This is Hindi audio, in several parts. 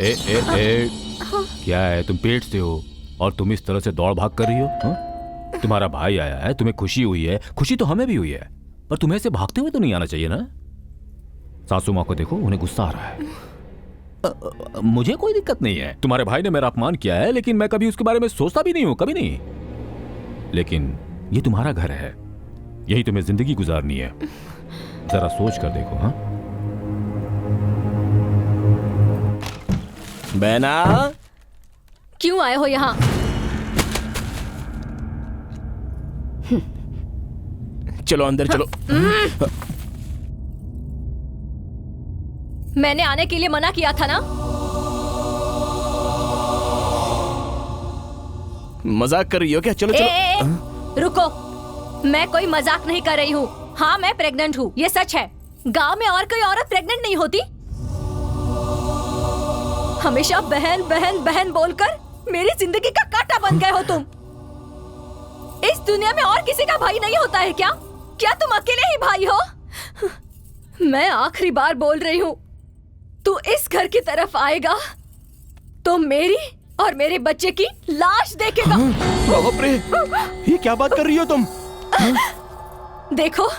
ए, क्या है, तुम पेट से हो और तुम इस तरह से दौड़ भाग कर रही हो? तुम्हारा भाई आया है, तुम्हें खुशी हुई है, खुशी तो हमें भी हुई है, पर तुम्हें ऐसे भागते हुए तो नहीं आना चाहिए ना। सासू माँ को देखो, उन्हें गुस्सा आ रहा है। मुझे कोई दिक्कत नहीं है, तुम्हारे भाई ने मेरा अपमान किया है, लेकिन मैं कभी उसके बारे में सोचता भी नहीं हूं, कभी नहीं। लेकिन ये तुम्हारा घर है, यही तुम्हें जिंदगी गुजारनी है, जरा सोच कर देखो। हाँ बहना, क्यों आए हो यहाँ? चलो अंदर चलो। मैंने आने के लिए मना किया था ना। मजाक कर रही हो क्या? चलो चलो। रुको, मैं कोई मजाक नहीं कर रही हूँ। हाँ, मैं प्रेग्नेंट हूँ, ये सच है। गांव में और कोई औरत प्रेग्नेंट नहीं होती। हमेशा बहन बहन बहन बोलकर मेरी जिंदगी का कांटा बन गए हो तुम। इस दुनिया में और किसी का भाई नहीं होता है क्या? क्या तुम अकेले ही भाई हो? मैं आखिरी बार बोल रही हूँ, तू इस घर की तरफ आएगा तो मेरी और मेरे बच्चे की लाश देखेगा। बाप रे, ये क्या बात कर रही हो तुम? देखो,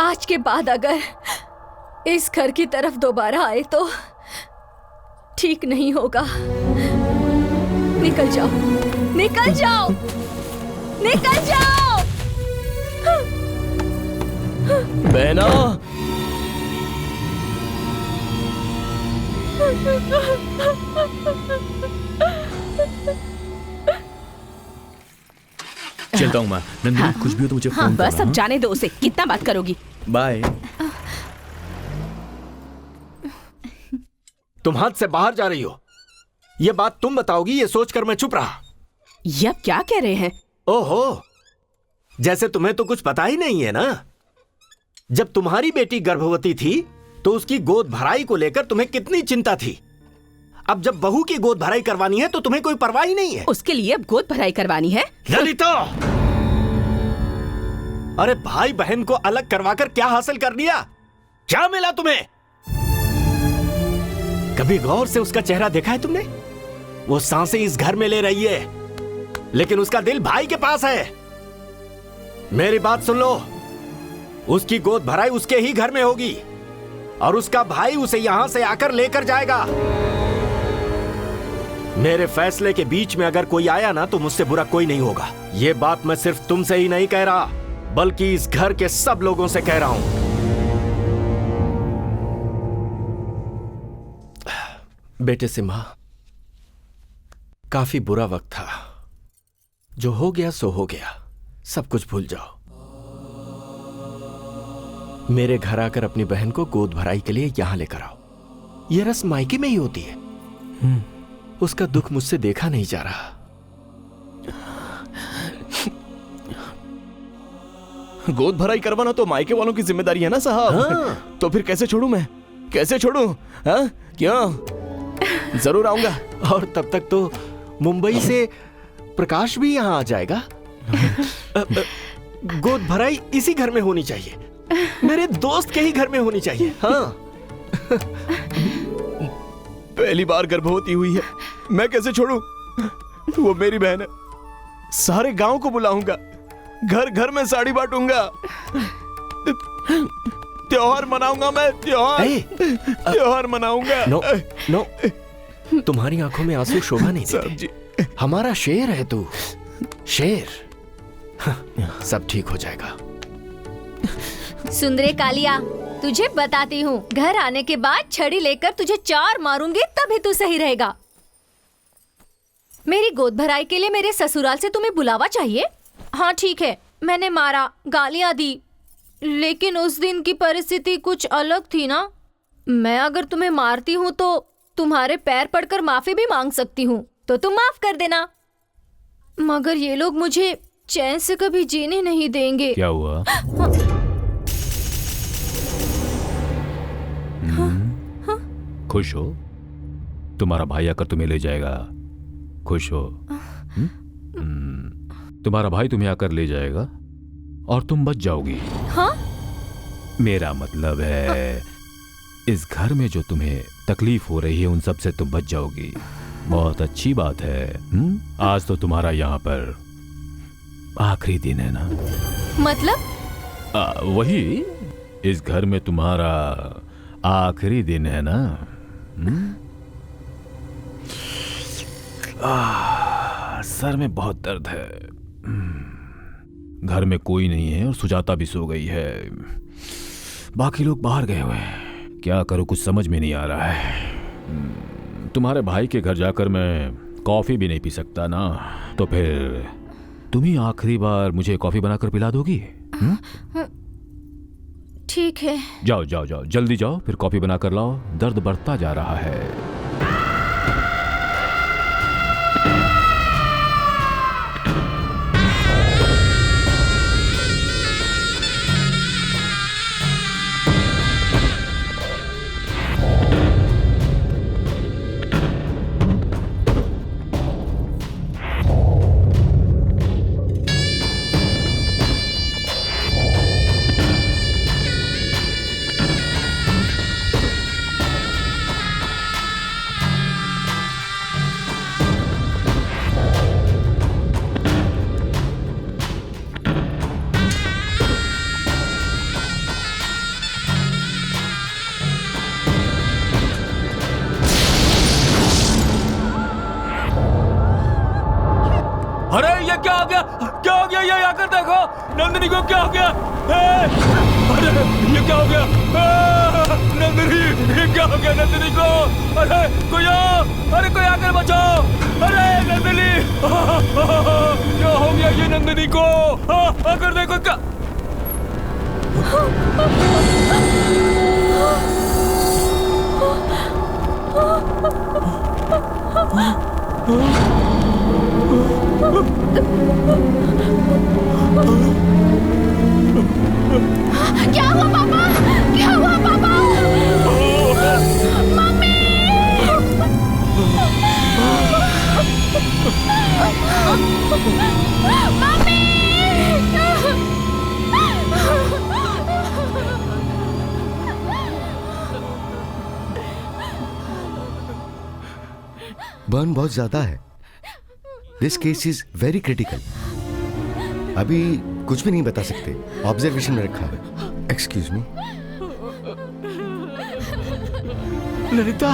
आज के बाद अगर इस घर की तरफ दोबारा आए तो ठीक नहीं होगा। निकल जाओ, निकल जाओ, निकल जाओ। बहना, चलता हूँ मैं। नंदिनी, कुछ भी हो तो मुझे फोन करना। बस अब जाने दो उसे, कितना बात करोगी? बाय। तुम हद से बाहर जा रही हो। ये बात तुम बताओगी, ये सोचकर मैं चुप रहा। ये अब क्या कह रहे हैं? ओहो, जैसे तुम्हें तो कुछ पता ही नहीं है ना। जब तुम्हारी बेटी गर्भवती थी तो उसकी गोद भराई को लेकर तुम्हें कितनी चिंता थी। अब जब बहू की गोद भराई करवानी है तो तुम्हें कोई परवाह ही नहीं है। उसके लिए अब गोद भराई करवानी है? ललिता, अरे भाई बहन को अलग करवाकर क्या हासिल कर लिया? क्या मिला तुम्हें? कभी गौर से उसका चेहरा देखा है तुमने? वो सांसें इस घर में ले रही है, लेकिन उसका दिल भाई के पास है। मेरी बात सुन लो, उसकी गोद भराई उसके ही घर में होगी और उसका भाई उसे यहां से आकर लेकर जाएगा। मेरे फैसले के बीच में अगर कोई आया ना तो मुझसे बुरा कोई नहीं होगा। ये बात मैं सिर्फ तुमसे ही नहीं कह रहा, बल्कि इस घर के सब लोगों से कह रहा हूं। बेटे सिम्हा, काफी बुरा वक्त था। जो हो गया सो हो गया, सब कुछ भूल जाओ। मेरे घर आकर अपनी बहन को गोद भराई के लिए यहां लेकर आओ। यह रस्म मायके में ही होती है। उसका दुख मुझसे देखा नहीं जा रहा। गोद भराई करवाना तो मायके वालों की जिम्मेदारी है ना साहब। हाँ। तो फिर कैसे छोड़ूं मैं? कैसे छोड़ूं? हाँ? क्यों? जरूर आऊंगा। और तब तक तो मुंबई से प्रकाश भी यहां आ जाएगा। गोद भराई इसी घर में होनी चाहिए, मेरे दोस्त के ही घर में होनी चाहिए। हाँ। पहली बार गर्भवती हुई है, मैं कैसे छोड़ूं? वो मेरी बहन है। सारे गांव को बुलाऊंगा, घर घर में साड़ी बांटूंगा, त्योहार मनाऊंगा मैं। त्योहार मनाऊंगा। नो नो, तुम्हारी आंखों में आंसू शोभा नहीं देते। हमारा शेर है तू, शेर। सब ठीक हो जाएगा। सुंदरे कालिया, तुझे बताती हूँ, घर आने के बाद छड़ी लेकर तुझे 4 मारूंगी, तभी तू सही रहेगा। मेरी गोद भराई के लिए मेरे ससुराल से तुम्हें बुलावा चाहिए? हाँ ठीक है, मैंने मारा, गालियां दी, लेकिन उस दिन की परिस्थिति कुछ अलग थी ना। मैं अगर तुम्हें मारती हूँ तो तुम्हारे पैर पड़कर माफी भी मांग सकती हूँ, तो तुम माफ कर देना। मगर ये लोग मुझे चैन से कभी जीने नहीं देंगे। क्या हुआ? खुश हो? तुम्हारा भाई आकर तुम्हें ले जाएगा। खुश हो? तुम्हारा भाई तुम्हें आकर ले जाएगा और तुम बच जाओगी। हाँ? मेरा मतलब है इस घर में जो तुम्हें तकलीफ हो रही है उन सब से तुम बच जाओगी। बहुत अच्छी बात है। आज तो तुम्हारा यहाँ पर आखिरी दिन है ना? मतलब? वही, इस घर में तुम्हारा आखिरी दिन है ना? सर में बहुत दर्द है। घर में कोई नहीं है और सुजाता भी सो गई है। बाकी लोग बाहर गए हुए हैं। क्या करूं, कुछ समझ में नहीं आ रहा है। तुम्हारे भाई के घर जाकर मैं कॉफी भी नहीं पी सकता ना, तो फिर तुम ही आखिरी बार मुझे कॉफी बनाकर पिला दोगी? ठीक है। जाओ जाओ जाओ, जल्दी जाओ, फिर कॉफी बनाकर लाओ। दर्द बढ़ता जा रहा है। अरे ये क्या हो गया? क्या हो गया? ये आकर देखो, नंदिनी को क्या हो गया? अरे ये क्या हो गया? नंदिनी, ये क्या हो गया नंदिनी को? अरे कोई आओ, अरे कोई आकर बचाओ। अरे नंदिनी, क्या हो गया ये नंदिनी को? आकर देखो क्या। क्या हुआ पापा? क्या हुआ पापा? मम्मी! बर्न बहुत ज्यादा है। This case is very critical. अभी कुछ भी नहीं बता सकते, ऑब्जर्वेशन में रखा है। Excuse me. ललिता,